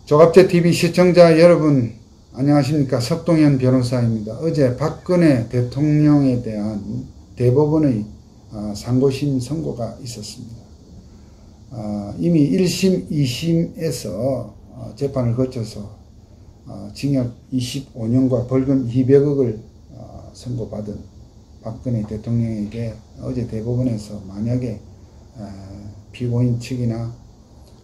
조갑제TV 시청자 여러분 안녕하십니까. 석동현 변호사입니다. 어제 박근혜 대통령에 대한 대법원의 상고심 선고가 있었습니다. 이미 1심, 2심에서 재판을 거쳐서 징역 25년과 벌금 200억을 선고받은 박근혜 대통령에게 어제 대법원에서 만약에 피고인 측이나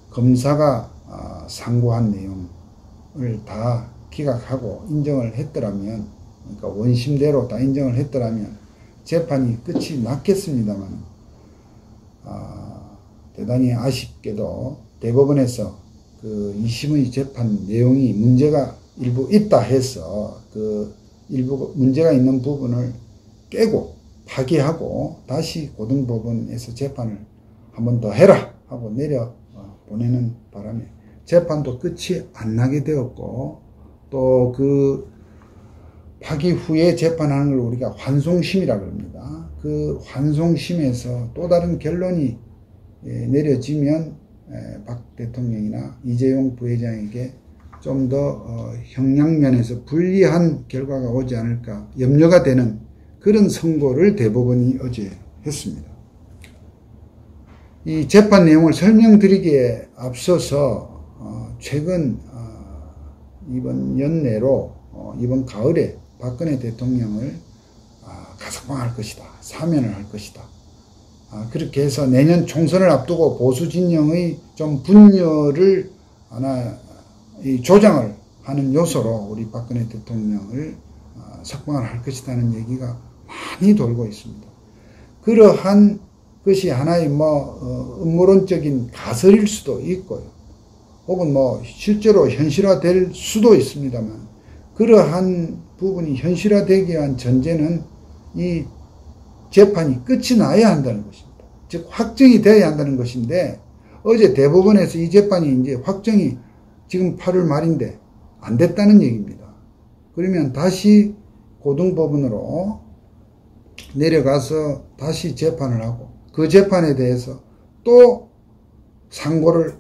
검사가 상고한 내용을 다 기각하고 인정을 했더라면, 그러니까 원심대로 다 인정을 했더라면 재판이 끝이 났겠습니다만, 대단히 아쉽게도 대법원에서 그 2심의 재판 내용이 문제가 일부 있다 해서 그 일부 문제가 있는 부분을 깨고 파기하고 다시 고등법원에서 재판을 한 번 더 해라 하고 내려 보내는 바람에 재판도 끝이 안 나게 되었고, 또 그 파기 후에 재판하는 걸 우리가 환송심이라 그럽니다. 그 환송심에서 또 다른 결론이 내려지면 박 대통령이나 이재용 부회장에게 좀 더 형량면에서 불리한 결과가 오지 않을까 염려가 되는 그런 선고를 대법원이 어제 했습니다. 이 재판 내용을 설명드리기에 앞서서 최근 이번 연내로 이번 가을에 박근혜 대통령을 가석방할 것이다, 사면을 할 것이다, 그렇게 해서 내년 총선을 앞두고 보수 진영의 좀 분열을 하나 조장을 하는 요소로 우리 박근혜 대통령을 석방을 할 것이라는 얘기가 많이 돌고 있습니다. 그러한 것이 하나의 음모론적인 가설일 수도 있고요, 혹은 실제로 현실화될 수도 있습니다만, 그러한 부분이 현실화되기 위한 전제는 이 재판이 끝이 나야 한다는 것입니다. 즉 확정이 되어야 한다는 것인데, 어제 대법원에서 이 재판이 이제 확정이 지금 8월 말인데 안 됐다는 얘기입니다. 그러면 다시 고등법원으로 내려가서 다시 재판을 하고 그 재판에 대해서 또 상고를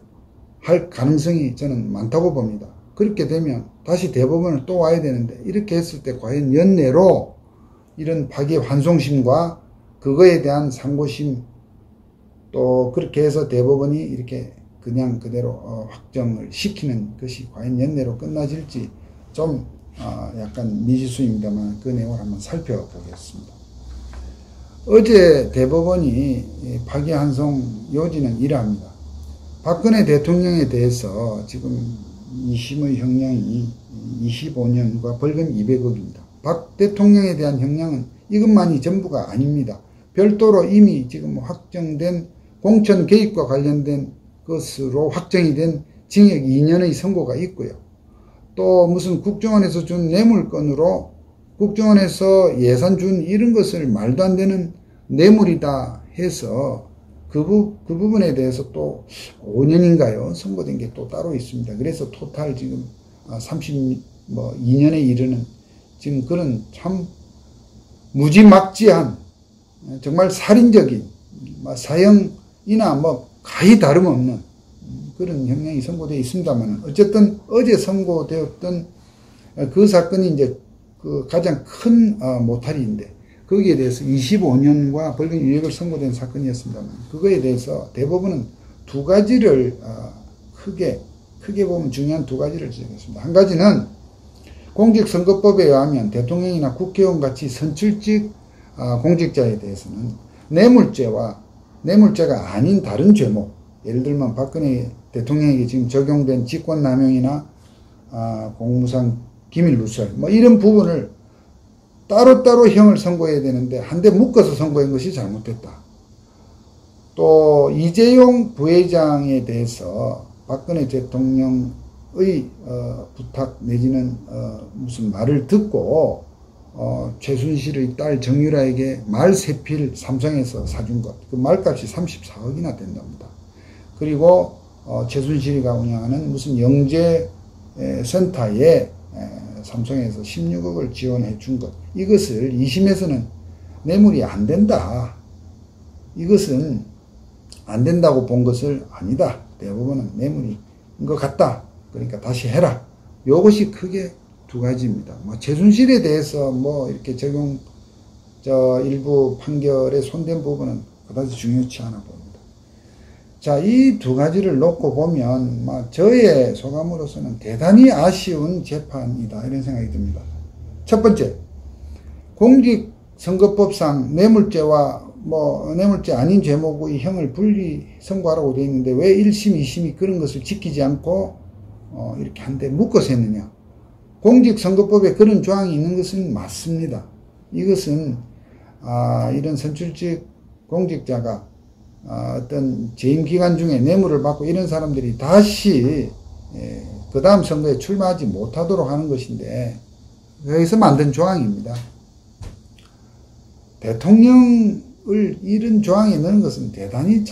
할 가능성이 저는 많다고 봅니다. 그렇게 되면 다시 대법원을 또 와야 되는데, 이렇게 했을 때 과연 연내로 이런 파기 환송심과 그거에 대한 상고심, 또 그렇게 해서 대법원이 이렇게 그냥 그대로 확정을 시키는 것이 과연 연내로 끝나질지 좀 약간 미지수입니다만 그 내용을 한번 살펴보겠습니다. 어제 대법원이 파기 환송 요지는 이러합니다. 박근혜 대통령에 대해서 지금 2심의 형량이 25년과 벌금 200억입니다. 박 대통령에 대한 형량은 이것만이 전부가 아닙니다. 별도로 이미 지금 확정된 공천 개입과 관련된 것으로 확정이 된 징역 2년의 선고가 있고요. 또 무슨 국정원에서 준 뇌물건으로 국정원에서 예산 준 이런 것을 말도 안 되는 뇌물이다 해서 그 부분에 대해서 또 5년인가요? 선고된 게 또 따로 있습니다. 그래서 토탈 지금 32년에 이르는 지금 그런 참 무지막지한 정말 살인적인 사형이나 가히 다름없는 그런 형량이 선고되어 있습니다만, 어쨌든 어제 선고되었던 그 사건이 이제 그 가장 큰 모탈인데, 거기에 대해서 25년과 벌금 200을 선고된 사건이었습니다만, 그거에 대해서 대법원은 두 가지를 크게 보면 중요한 두 가지를 지적했습니다. 한 가지는 공직선거법에 의하면 대통령이나 국회의원 같이 선출직 공직자에 대해서는 뇌물죄가 아닌 다른 죄목, 예를 들면 박근혜 대통령에게 지금 적용된 직권남용이나 공무상 기밀누설 이런 부분을 따로따로 형을 선고해야 되는데 한데 묶어서 선고한 것이 잘못됐다. 또 이재용 부회장에 대해서 박근혜 대통령의 부탁 내지는 무슨 말을 듣고 최순실의 딸 정유라에게 말 3필 삼성에서 사준 것, 그 말값이 34억이나 된답니다. 그리고 최순실이가 운영하는 무슨 영재센터에 삼성에서 16억을 지원해 준 것, 이것을 2심에서는 뇌물이 안 된다, 이것은 안 된다고 본 것을 아니다, 대법원은 뇌물인 것 같다, 그러니까 다시 해라. 요것이 크게 두 가지입니다. 뭐 최순실에 대해서 뭐 이렇게 일부 판결에 손댄 부분은 그다지 중요치 않아 봅니다. 자, 이 두 가지를 놓고 보면 저의 소감으로서는 대단히 아쉬운 재판이다 이런 생각이 듭니다. 첫 번째, 공직선거법상 뇌물죄와 뇌물죄 아닌 죄목의 형을 분리 선고하라고 되어 있는데 왜 1심, 2심이 그런 것을 지키지 않고 이렇게 한 대 묶어서 했느냐. 공직선거법에 그런 조항이 있는 것은 맞습니다. 이것은 이런 선출직 공직자가 어떤 재임 기간 중에 뇌물을 받고 이런 사람들이 다시 그 다음 선거에 출마하지 못하도록 하는 것인데 여기서 만든 조항입니다. 대통령을 이런 조항에 넣는 것은 대단히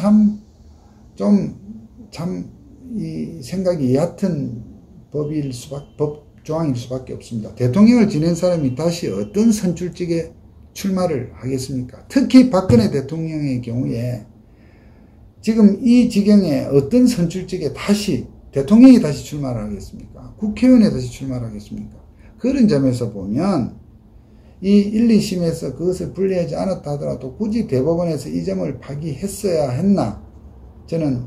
이 생각이 얕은 법 조항일 수밖에 없습니다. 대통령을 지낸 사람이 다시 어떤 선출직에 출마를 하겠습니까? 특히 박근혜 대통령의 경우에 지금 이 지경에 어떤 선출직에 대통령이 다시 출마를 하겠습니까? 국회의원에 다시 출마를 하겠습니까? 그런 점에서 보면 이 1, 2심에서 그것을 분리하지 않았다 하더라도 굳이 대법원에서 이 점을 파기했어야 했나? 저는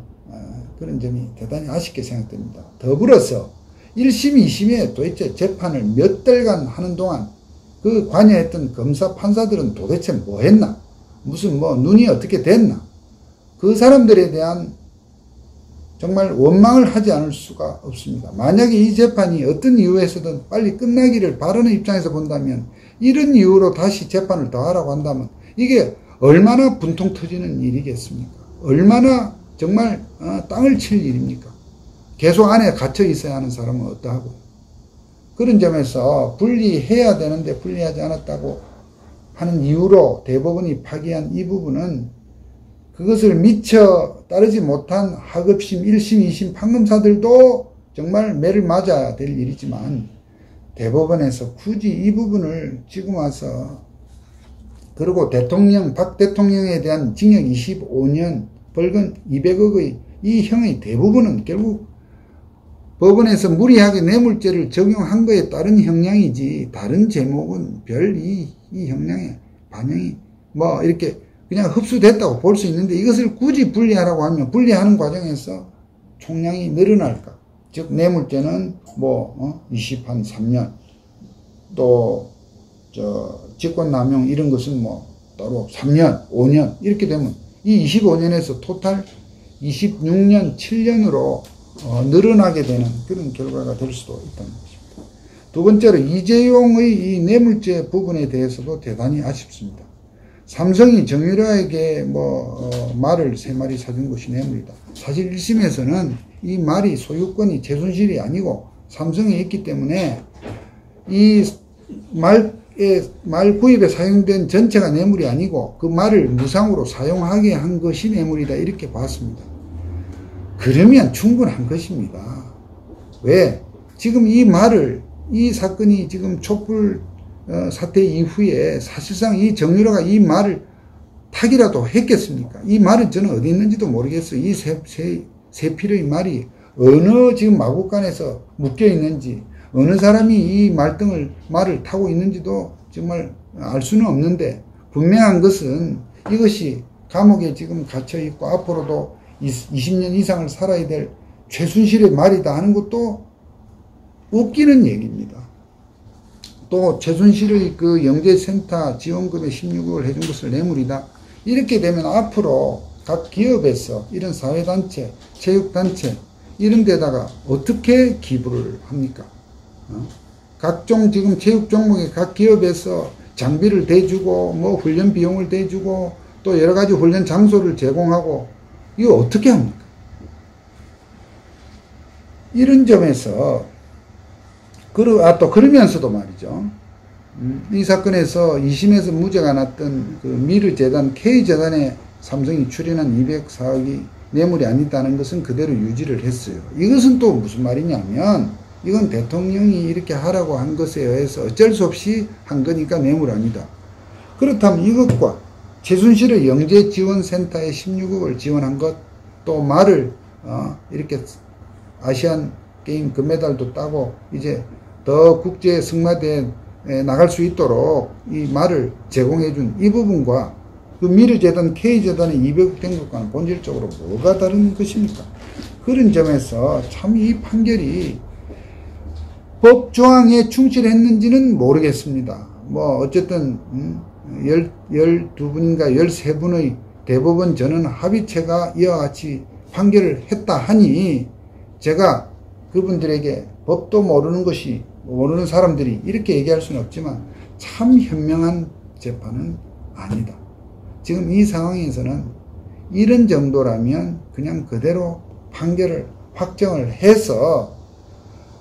그런 점이 대단히 아쉽게 생각됩니다. 더불어서 1심, 2심에 도대체 재판을 몇 달간 하는 동안 그 관여했던 검사, 판사들은 도대체 뭐 했나? 무슨 눈이 어떻게 됐나? 그 사람들에 대한 정말 원망을 하지 않을 수가 없습니다. 만약에 이 재판이 어떤 이유에서든 빨리 끝나기를 바라는 입장에서 본다면 이런 이유로 다시 재판을 더 하라고 한다면 이게 얼마나 분통 터지는 일이겠습니까? 얼마나 정말 땅을 칠 일입니까? 계속 안에 갇혀 있어야 하는 사람은 어떠하고? 그런 점에서 분리해야 되는데 분리하지 않았다고 하는 이유로 대법원이 파기한 이 부분은 그것을 미처 따르지 못한 하급심, 1심, 2심 판검사들도 정말 매를 맞아야 될 일이지만 대법원에서 굳이 이 부분을 지금 와서 그리고 박 대통령에 대한 징역 25년, 벌금 200억의 이 형의 대부분은 결국 법원에서 무리하게 뇌물죄를 적용한 거에 따른 형량이지 다른 제목은 별 이 형량의 반영이 이렇게 그냥 흡수됐다고 볼 수 있는데 이것을 굳이 분리하라고 하면 분리하는 과정에서 총량이 늘어날까? 즉 뇌물죄는 3년 또 직권남용 이런 것은 따로 3년, 5년 이렇게 되면 이 25년에서 토탈 26년, 7년으로 늘어나게 되는 그런 결과가 될 수도 있다는 것입니다. 두 번째로 이재용의 이 뇌물죄 부분에 대해서도 대단히 아쉽습니다. 삼성이 정유라에게 말을 3마리 사준 것이 뇌물이다. 사실 1심에서는 이 말이 소유권이 최순실이 아니고 삼성에 있기 때문에 이 말 구입에 사용된 전체가 뇌물이 아니고 그 말을 무상으로 사용하게 한 것이 뇌물이다 이렇게 봤습니다. 그러면 충분한 것입니다. 왜? 지금 이 사건이 지금 촛불 사태 이후에 사실상 이 정유라가 이 말을 타기라도 했겠습니까? 이 말은 저는 어디 있는지도 모르겠어요. 이 세 필의 말이 어느 지금 마구간에서 묶여 있는지 어느 사람이 이 말을 타고 있는지도 정말 알 수는 없는데 분명한 것은 이것이 감옥에 지금 갇혀 있고 앞으로도 20년 이상을 살아야 될 최순실의 말이다 하는 것도 웃기는 얘기입니다. 또 최순실의 그 영재센터 지원금의 16억을 해준 것을 뇌물이다. 이렇게 되면 앞으로 각 기업에서 이런 사회단체, 체육단체 이런 데다가 어떻게 기부를 합니까? 각종 지금 체육 종목의 각 기업에서 장비를 대주고 훈련 비용을 대주고 또 여러 가지 훈련 장소를 제공하고 이거 어떻게 합니까? 이런 점에서 또 그러면서도 말이죠. 이 사건에서 2심에서 무죄가 났던 그 미르재단 K재단에 삼성이 출연한 204억이 뇌물이 아니다는 것은 그대로 유지를 했어요. 이것은 또 무슨 말이냐면 이건 대통령이 이렇게 하라고 한 것에 의해서 어쩔 수 없이 한 거니까 뇌물 아니다. 그렇다면 이것과 최순실의 영재지원센터에 16억을 지원한 것, 또 말을 이렇게 아시안 게임 금메달도 따고 이제 더 국제 승마대에 나갈 수 있도록 이 말을 제공해준 이 부분과 그 미르재단 K재단의 200억 된 것과는 본질적으로 뭐가 다른 것입니까? 그런 점에서 참 이 판결이 법조항에 충실했는지는 모르겠습니다. 뭐 어쨌든 12분인가 13분의 대법원 전원 합의체가 이와 같이 판결을 했다 하니 제가 그분들에게 법도 모르는 사람들이 이렇게 얘기할 수는 없지만 참 현명한 재판은 아니다. 지금 이 상황에서는 이런 정도라면 그냥 그대로 판결을 확정을 해서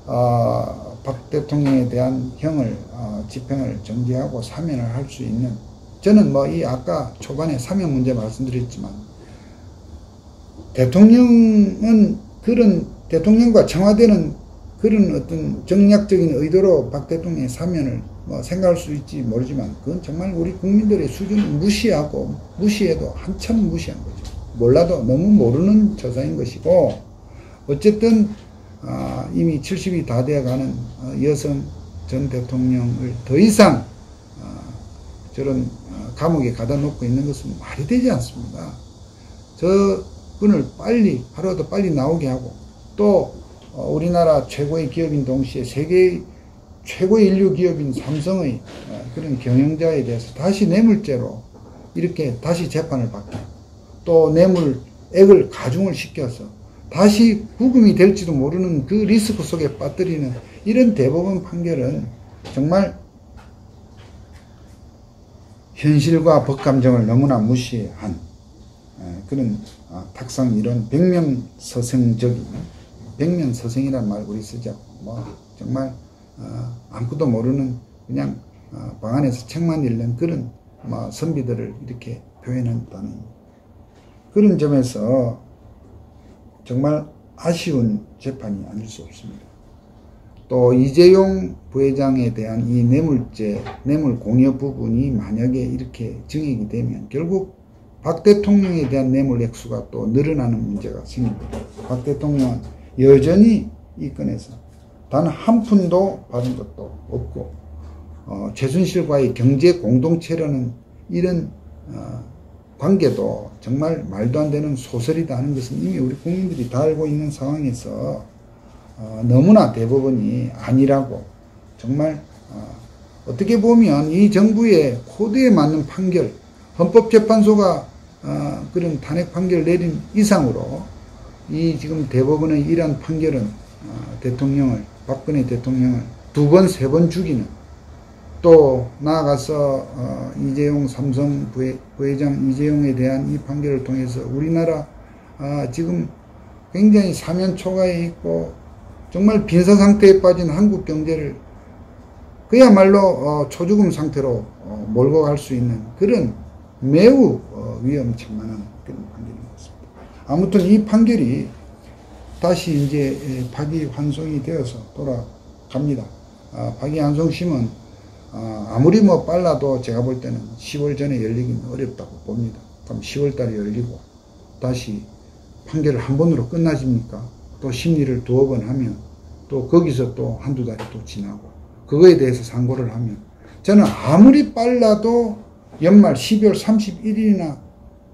박 대통령에 대한 집행을 정지하고 사면을 할 수 있는, 저는 뭐 이 아까 초반에 사면 문제 말씀드렸지만 대통령과 청와대는 그런 어떤 정략적인 의도로 박 대통령의 사면을 뭐 생각할 수 있지 모르지만 그건 정말 우리 국민들의 수준을 무시해도 한참 무시한 거죠. 몰라도 너무 모르는 처사인 것이고, 어쨌든 이미 70이 다 되어가는 여성 전 대통령을 더 이상 저런 감옥에 가다 놓고 있는 것은 말이 되지 않습니다. 저분을 하루라도 빨리 나오게 하고, 또 우리나라 최고의 기업인 동시에 세계의 최고의 인류 기업인 삼성의 그런 경영자에 대해서 다시 뇌물죄로 이렇게 다시 재판을 받고, 또 뇌물액을 가중을 시켜서 다시 구금이 될지도 모르는 그 리스크 속에 빠뜨리는 이런 대법원 판결은 정말 현실과 법감정을 너무나 무시한 그런 탁상 이론 백면서생이란 말 우리 쓰죠. 뭐 정말 아무것도 모르는 그냥 방 안에서 책만 읽는 그런 선비들을 이렇게 표현한다는 그런 점에서 정말 아쉬운 재판이 아닐 수 없습니다. 또 이재용 부회장에 대한 이 뇌물 공여 부분이 만약에 이렇게 증액이 되면 결국 박 대통령에 대한 뇌물 액수가 또 늘어나는 문제가 생깁니다. 박 대통령은 여전히 이 건에서 단 한 푼도 받은 것도 없고 최순실과의 경제 공동체라는 이런 관계도 정말 말도 안 되는 소설이다 하는 것은 이미 우리 국민들이 다 알고 있는 상황에서 너무나 대법원이 아니라고, 정말 어떻게 보면 이 정부의 코드에 맞는 판결, 헌법재판소가 그런 탄핵 판결을 내린 이상으로 이 지금 대법원의 이러한 판결은 박근혜 대통령을 2번, 3번 죽이는, 또 나아가서 이재용 삼성 부회장 이재용에 대한 이 판결을 통해서 우리나라 지금 굉장히 사면 초과에 있고 정말 빈사 상태에 빠진 한국 경제를 그야말로 초죽음 상태로 몰고 갈 수 있는 그런 매우 위험천만한 그런 판결인 것 같습니다. 아무튼 이 판결이 다시 이제 파기환송이 되어서 돌아갑니다. 파기환송심은 아무리 뭐 빨라도 제가 볼 때는 10월 전에 열리긴 어렵다고 봅니다. 그럼 10월 달에 열리고 다시 판결을 한 번으로 끝나집니까? 또 심리를 2번 하면 또 거기서 또 한두 달이 또 지나고 그거에 대해서 상고를 하면 저는 아무리 빨라도 연말 12월 31일이나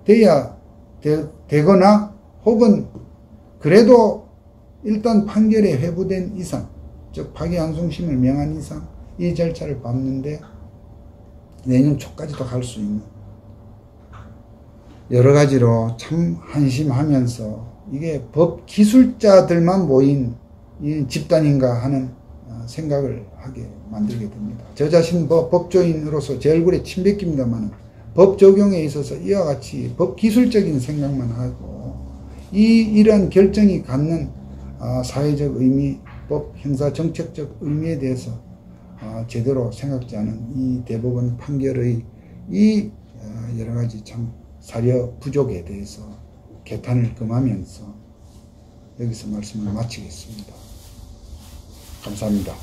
돼야 되거나 혹은 그래도 일단 판결에 회부된 이상, 즉 파기환송심을 명한 이상 이 절차를 밟는데 내년 초까지도 갈 수 있는 여러 가지로 참 한심하면서 이게 법 기술자들만 모인 이 집단인가 하는 생각을 하게 만들게 됩니다. 저 자신 법조인으로서 제 얼굴에 침 뱉깁니다만 법 적용에 있어서 이와 같이 법 기술적인 생각만 하고 이런 결정이 갖는 사회적 의미, 법 형사 정책적 의미에 대해서 제대로 생각지 않은 이 대법원 판결의 이 여러 가지 참 사려 부족에 대해서 개탄을 금하면서 여기서 말씀을 마치겠습니다. 감사합니다.